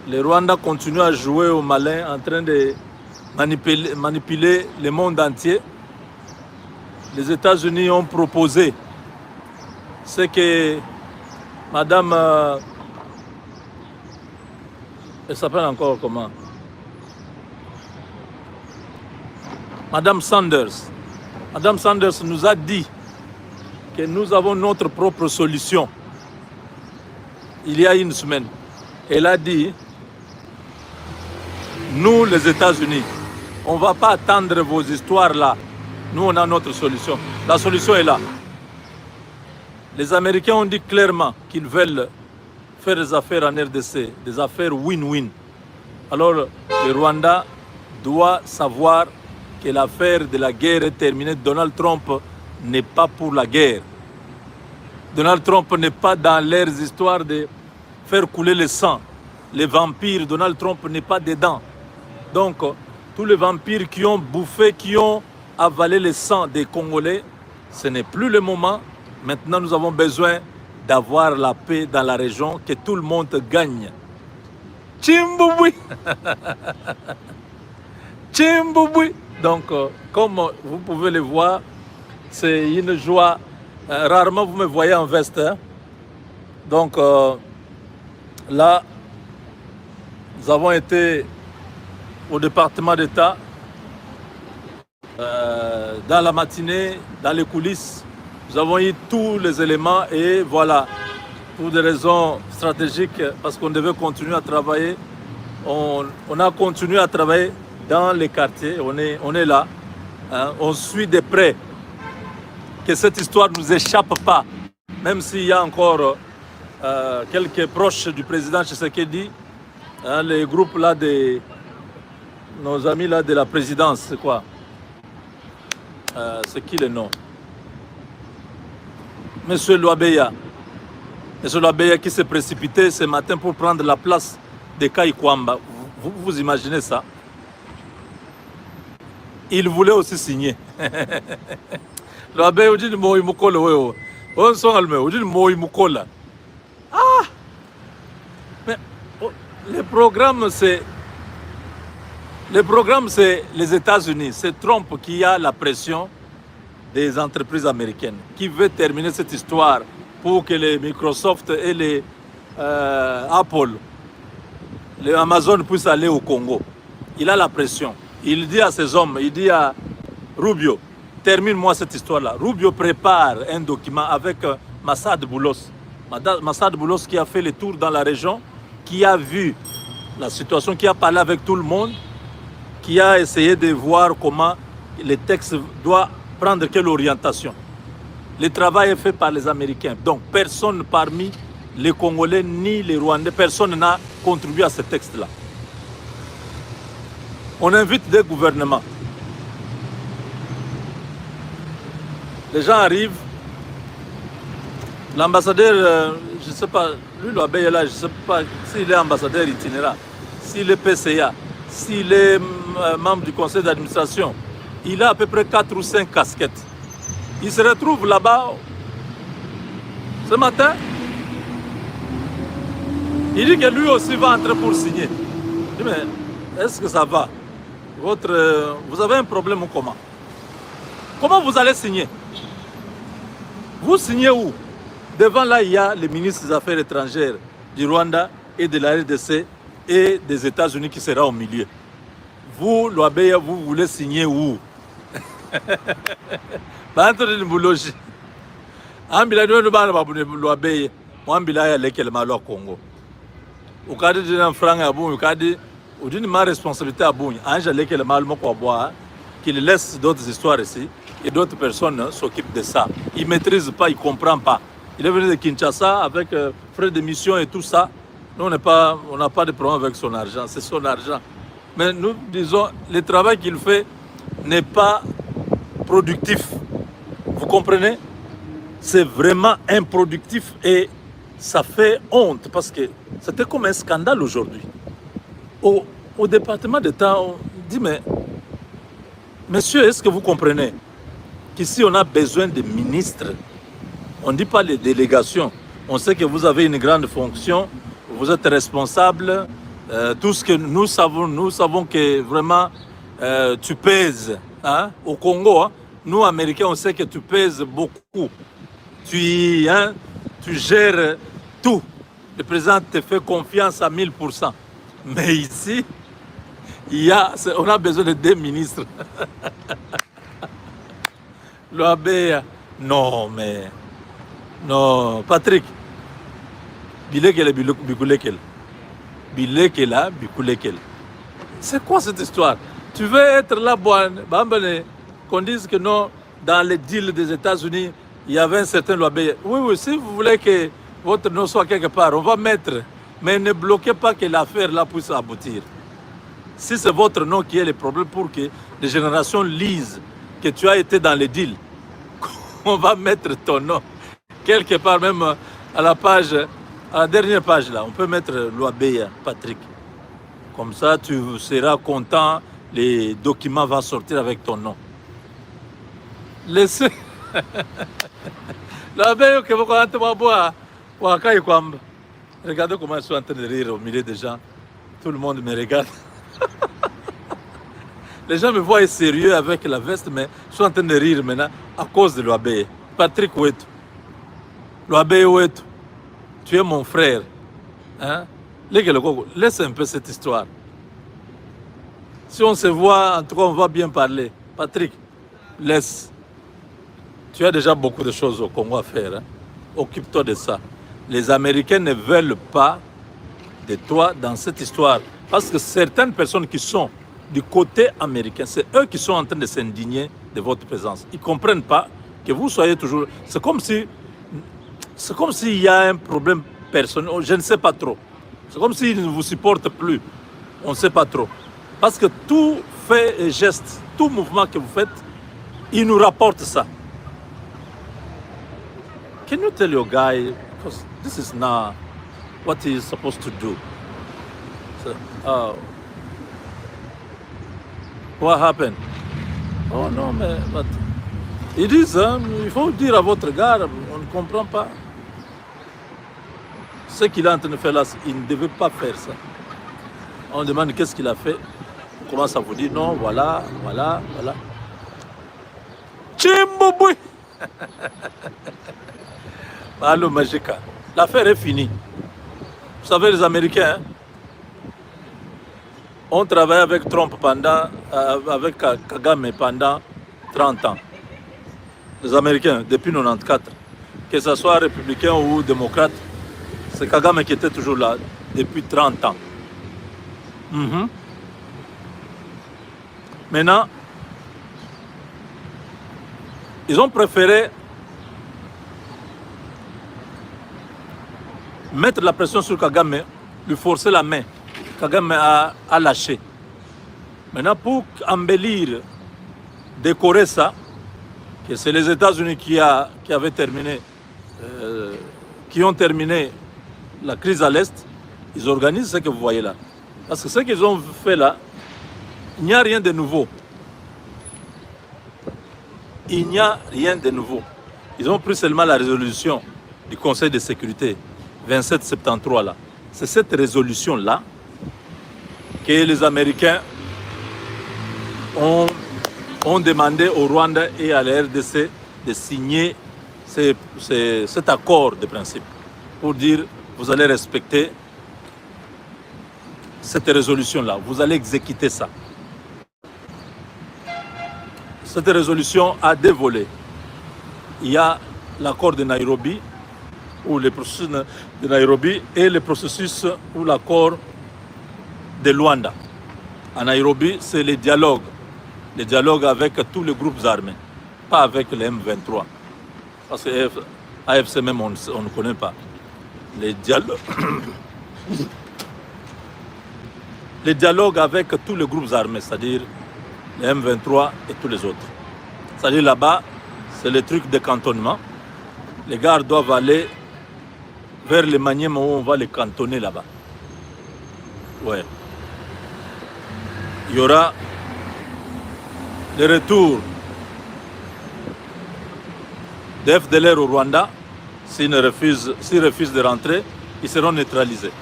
Le Rwanda continue à jouer au malin en train de manipuler le monde entier. Les États-Unis ont proposé ce que Madame... elle s'appelle encore comment? Madame Sanders. Madame Sanders nous a dit que nous avons notre propre solution. Il y a une semaine. Elle a dit, nous les États-Unis, on ne va pas attendre vos histoires là. Nous, on a notre solution. La solution est là. Les Américains ont dit clairement qu'ils veulent faire des affaires en RDC, des affaires win-win. Alors, le Rwanda doit savoir que l'affaire de la guerre est terminée. Donald Trump n'est pas pour la guerre. Donald Trump n'est pas dans leurs histoires de faire couler le sang. Les vampires, Donald Trump n'est pas dedans. Donc, tous les vampires qui ont bouffé, qui ont avalé le sang des Congolais, ce n'est plus le moment. Maintenant, nous avons besoin d'avoir la paix dans la région, que tout le monde gagne. Tchimboui. Tchimboui. Donc, comme vous pouvez le voir, c'est une joie. Rarement vous me voyez en veste. Hein? Donc, là, nous avons été au département d'État dans la matinée, dans les coulisses. Nous avons eu tous les éléments et voilà, pour des raisons stratégiques, parce qu'on devait continuer à travailler, on a continué à travailler dans les quartiers, on est là, hein, on suit de près que cette histoire ne nous échappe pas, même s'il y a encore quelques proches du président Tshisekedi, hein, les groupes là de nos amis là de la présidence, c'est quoi? C'est qui le nom? Monsieur Loabeya. Monsieur Loabeya qui s'est précipité ce matin pour prendre la place de Kai Kwamba. Vous imaginez ça? Il voulait aussi signer. Loabeya dit Moi Mukola. On s'en alme. Dit Moi Mukola. Ah! Mais le programme, c'est les États-Unis. C'est Trump qui a la pression des entreprises américaines, qui veut terminer cette histoire pour que les Microsoft et les Apple, les Amazon puissent aller au Congo. Il a la pression. Il dit à ses hommes, il dit à Rubio, termine-moi cette histoire-là. Rubio prépare un document avec Massad Boulos. Massad Boulos qui a fait le tour dans la région, qui a vu la situation, qui a parlé avec tout le monde, qui a essayé de voir comment les textes doivent prendre quelle orientation. Le travail est fait par les Américains. Donc personne parmi les Congolais ni les Rwandais, personne n'a contribué à ce texte-là. On invite des gouvernements. Les gens arrivent. L'ambassadeur, je ne sais pas, lui Loabeya là, je ne sais pas s'il est ambassadeur itinérant, s'il est PCA, s'il est membre du conseil d'administration. Il a à peu près 4 ou 5 casquettes. Il se retrouve là-bas ce matin. Il dit que lui aussi va entrer pour signer. Je dis, mais est-ce que ça va? Vous avez un problème ou comment? Comment vous allez signer? Vous signez où? Devant là, il y a le ministre des Affaires étrangères du Rwanda et de la RDC et des États-Unis qui sera au milieu. Vous, Loabeya, vous voulez signer où? Bantre ni buloji. Ambila ndio bana babune Loabeya. Mwambila ya leke le malo Congo. Ukadi dina franga abu ukadi udini ma responsabilité abu. Anja leke le malo ko bois qu'il laisse d'autres histoires ici et d'autres personnes s'occupent de ça. Il maîtrise pas, il comprend pas. Il est venu de Kinshasa avec frais de mission et tout ça. Nous on n'a pas de problème avec son argent, c'est son argent. Mais nous disons le travail qu'il fait n'est pas productif. Vous comprenez? C'est vraiment improductif et ça fait honte parce que c'était comme un scandale aujourd'hui. Au département d'État, on dit mais monsieur, est-ce que vous comprenez qu'ici on a besoin de ministres? On ne dit pas les délégations. On sait que vous avez une grande fonction, vous êtes responsable Tout ce que nous savons que vraiment tu pèses hein, au Congo. Hein. Nous, Américains, on sait que tu pèses beaucoup. Tu gères tout. Le président te fait confiance à 1000%. Mais ici, on a besoin de 2 ministres. L'Oabé, non, mais... Non, Patrick. Bilekele, Bikulekele. Bilekela, Bikulekele. C'est quoi cette histoire? Tu veux être là, qu'on dise que non, dans les deals des États-Unis, il y avait un certain Loabé. Oui, oui, si vous voulez que votre nom soit quelque part, on va mettre. Mais ne bloquez pas que l'affaire là puisse aboutir. Si c'est votre nom qui est le problème pour que les générations lisent que tu as été dans les deals, on va mettre ton nom. Quelque part, même à la page, à la dernière page là, on peut mettre Loabé, Patrick. Comme ça, tu seras content, les documents vont sortir avec ton nom. Laissez. Loabé, que vous connaissez ma bois. Regardez comment je suis en train de rire au milieu des gens. Tout le monde me regarde. Les gens me voient sérieux avec la veste, mais je suis en train de rire maintenant à cause de Loabé. Patrick Ouettou. Loabé Ouettou. Tu es mon frère. Hein? Laisse un peu cette histoire. Si on se voit, en tout cas, on va bien parler. Patrick, laisse. Tu as déjà beaucoup de choses au Congo à faire. Hein? Occupe-toi de ça. Les Américains ne veulent pas de toi dans cette histoire. Parce que certaines personnes qui sont du côté américain, c'est eux qui sont en train de s'indigner de votre présence. Ils ne comprennent pas que vous soyez toujours... C'est comme s'il y a un problème personnel. Je ne sais pas trop. C'est comme s'ils ne vous supportent plus. On ne sait pas trop. Parce que tout fait et geste, tout mouvement que vous faites, ils nous rapportent ça. Can you tell your guy, because this is not what he is supposed to do. So, what happened? Oh non, mais ils disent, hein, il faut dire à votre gars, on ne comprend pas. Ce qu'il est en train de faire là, il ne devait pas faire ça. On demande qu'est-ce qu'il a fait. On commence à vous dire non, voilà. Chimboubouy. Allô, Majika. L'affaire est finie. Vous savez, les Américains, hein, ont travaillé avec Trump avec Kagame pendant 30 ans. Les Américains, depuis 1994, que ce soit républicain ou démocrate, c'est Kagame qui était toujours là depuis 30 ans. Maintenant, ils ont préféré mettre la pression sur Kagame, lui forcer la main. Kagame a lâché. Maintenant, pour embellir, décorer ça, que c'est les États-Unis qui avaient terminé, qui ont terminé la crise à l'Est, ils organisent ce que vous voyez là. Parce que ce qu'ils ont fait là, il n'y a rien de nouveau. Il n'y a rien de nouveau. Ils ont pris seulement la résolution du Conseil de sécurité 2773 là. C'est cette résolution-là que les Américains ont demandé au Rwanda et à la RDC de signer cet accord de principe pour dire vous allez respecter cette résolution-là, vous allez exécuter ça. Cette résolution a deux volets. Il y a l'accord de Nairobi, ou le processus de Nairobi, et le processus ou l'accord de Luanda. À Nairobi, c'est le dialogue avec tous les groupes armés, pas avec les M23. Parce que AFC même, on ne connaît pas. Le dialogue avec tous les groupes armés, c'est-à-dire les M23 et tous les autres. C'est-à-dire là-bas, c'est le truc de cantonnement. Les gars doivent aller vers le Maniema où on va les cantonner là-bas. Ouais. Il y aura le retour des FDLR au Rwanda. S'ils refusent de rentrer, ils seront neutralisés.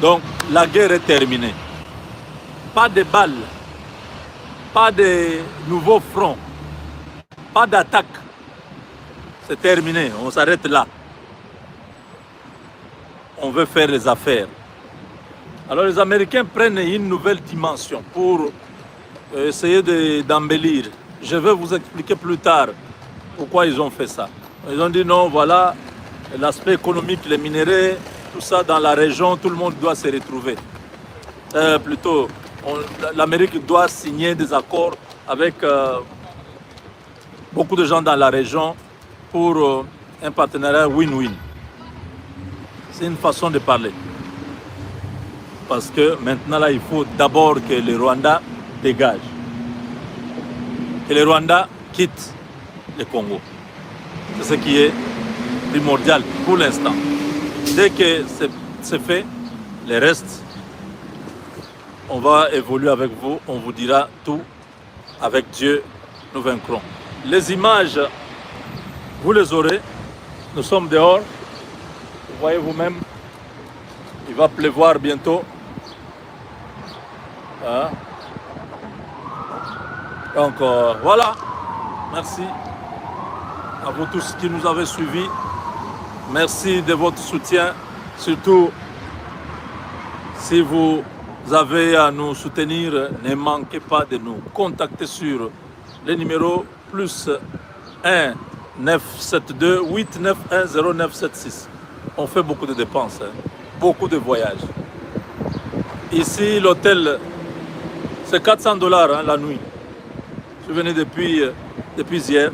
Donc la guerre est terminée. Pas de balles, pas de nouveaux fronts, pas d'attaque. C'est terminé, on s'arrête là. On veut faire les affaires. Alors les Américains prennent une nouvelle dimension pour essayer d'embellir. Je vais vous expliquer plus tard pourquoi ils ont fait ça. Ils ont dit non, voilà, l'aspect économique, les minéraux, tout ça dans la région, tout le monde doit se retrouver. Plutôt, l'Amérique doit signer des accords avec beaucoup de gens dans la région pour un partenariat win-win. C'est une façon de parler. Parce que maintenant, là, il faut d'abord que le Rwanda dégage. Que le Rwanda quitte le Congo. C'est ce qui est primordial pour l'instant. Dès que c'est fait, le reste, on va évoluer avec vous. On vous dira tout. Avec Dieu, nous vaincrons. Les images, vous les aurez. Nous sommes dehors. Vous voyez vous-même, il va pleuvoir bientôt. Hein? Donc voilà, merci à vous tous qui nous avez suivis. Merci de votre soutien. Surtout, si vous avez à nous soutenir, ne manquez pas de nous contacter sur le numéro plus 1 972 891 0976. On fait beaucoup de dépenses, hein, beaucoup de voyages. Ici, l'hôtel, c'est 400 $ hein, la nuit. Je venais depuis hier,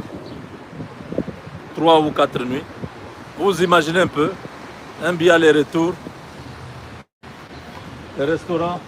3 ou 4 nuits. Vous imaginez un peu, un billet aller-retour, le restaurant.